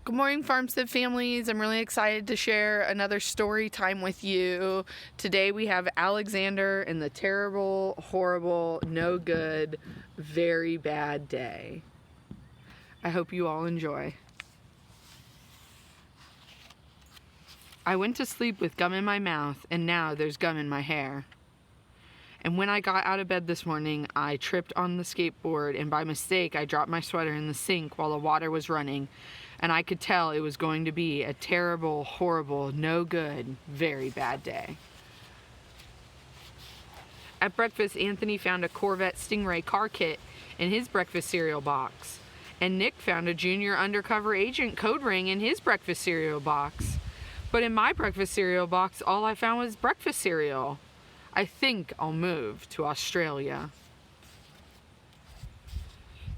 Good morning, Farmstead families. I'm really excited to share another story time with you. Today we have Alexander and the terrible, horrible, no good, very bad day. I hope you all enjoy. I went to sleep with gum in my mouth, and now there's gum in my hair. And when I got out of bed this morning, I tripped on the skateboard, and by mistake, I dropped my sweater in the sink while the water was running, and I could tell it was going to be a terrible, horrible, no good, very bad day. At breakfast, Anthony found a Corvette Stingray car kit in his breakfast cereal box, and Nick found a junior undercover agent code ring in his breakfast cereal box. But in my breakfast cereal box, all I found was breakfast cereal. I think I'll move to Australia.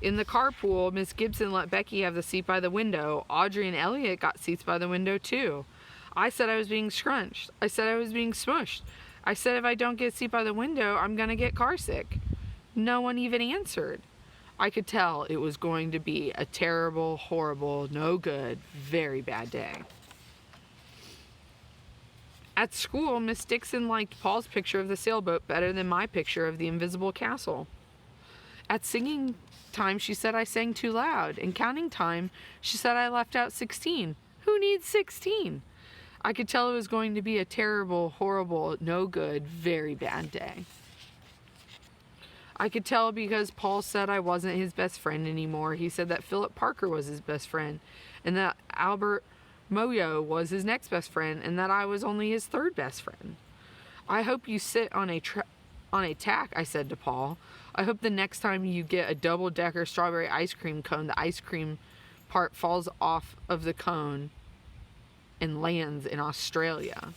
In the carpool, Miss Gibson let Becky have the seat by the window. Audrey and Elliot got seats by the window too. I said I was being scrunched. I said I was being smushed. I said if I don't get a seat by the window, I'm gonna get car sick. No one even answered. I could tell it was going to be a terrible, horrible, no good, very bad day. At school, Miss Dixon liked Paul's picture of the sailboat better than my picture of the invisible castle. At singing time, she said I sang too loud. And counting time, she said I left out 16. Who needs 16? I could tell it was going to be a terrible, horrible, no good, very bad day. I could tell because Paul said I wasn't his best friend anymore. He said that Philip Parker was his best friend, and that Albert Moyo was his next best friend, and that I was only his third best friend. I hope you sit on a tack, I said to Paul. I hope the next time you get a double-decker strawberry ice cream cone, the ice cream part falls off of the cone and lands in Australia.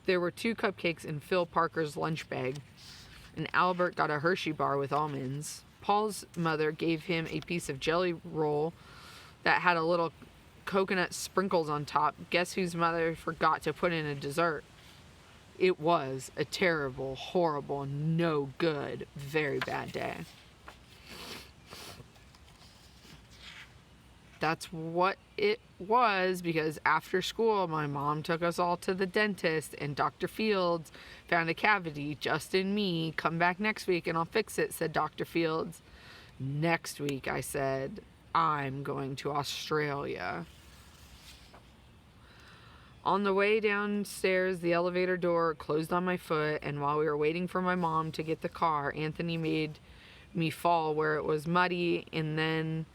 There were 2 cupcakes in Phil Parker's lunch bag, and Albert got a Hershey bar with almonds. Paul's mother gave him a piece of jelly roll that had a little coconut sprinkles on top. Guess whose mother forgot to put in a dessert? It was a terrible, horrible, no good, very bad day. That's what it was, because after school, my mom took us all to the dentist, and Dr. Fields found a cavity just in me. Come back next week and I'll fix it, said Dr. Fields. Next week, I said, I'm going to Australia. On the way downstairs, the elevator door closed on my foot, and while we were waiting for my mom to get the car, Anthony made me fall where it was muddy, and then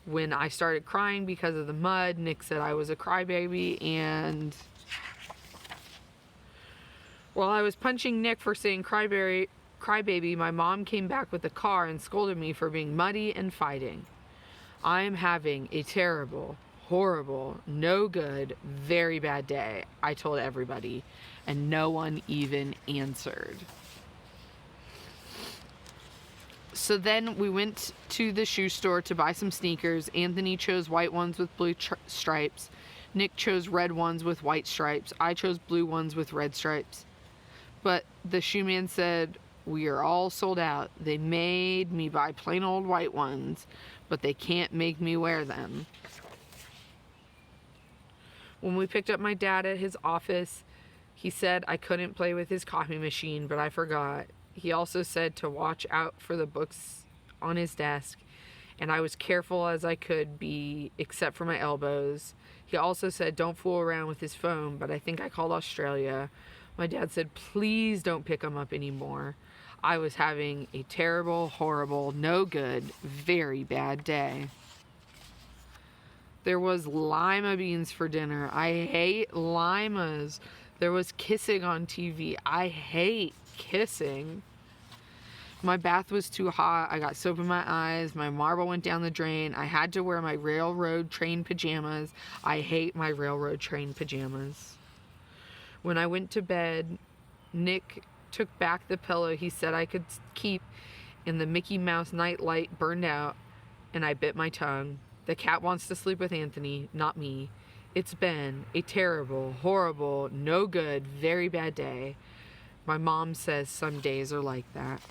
when I started crying because of the mud, Nick said I was a crybaby, and while I was punching Nick for saying crybaby, my mom came back with the car and scolded me for being muddy and fighting. I am having a terrible, horrible, no good, very bad day, I told everybody, and no one even answered. So then we went to the shoe store to buy some sneakers. Anthony chose white ones with blue stripes. Nick chose red ones with white stripes. I chose blue ones with red stripes. But the shoe man said, we are all sold out. They made me buy plain old white ones, but they can't make me wear them. When we picked up my dad at his office, he said I couldn't play with his coffee machine, but I forgot. He also said to watch out for the books on his desk, and I was careful as I could be, except for my elbows. He also said don't fool around with his phone, but I think I called Australia. My dad said please don't pick him up anymore. I was having a terrible, horrible, no good, very bad day. There was lima beans for dinner. I hate limas. There was kissing on TV. I hate kissing. My bath was too hot. I got soap in my eyes. My marble went down the drain. I had to wear my railroad train pajamas. I hate my railroad train pajamas. When I went to bed, Nick took back the pillow he said I could keep, and the Mickey Mouse night light burned out, and I bit my tongue. The cat wants to sleep with Anthony, not me. It's been a terrible, horrible, no good, very bad day. My mom says some days are like that.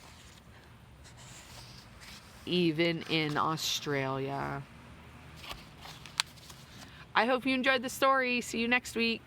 Even in Australia. I hope you enjoyed the story. See you next week.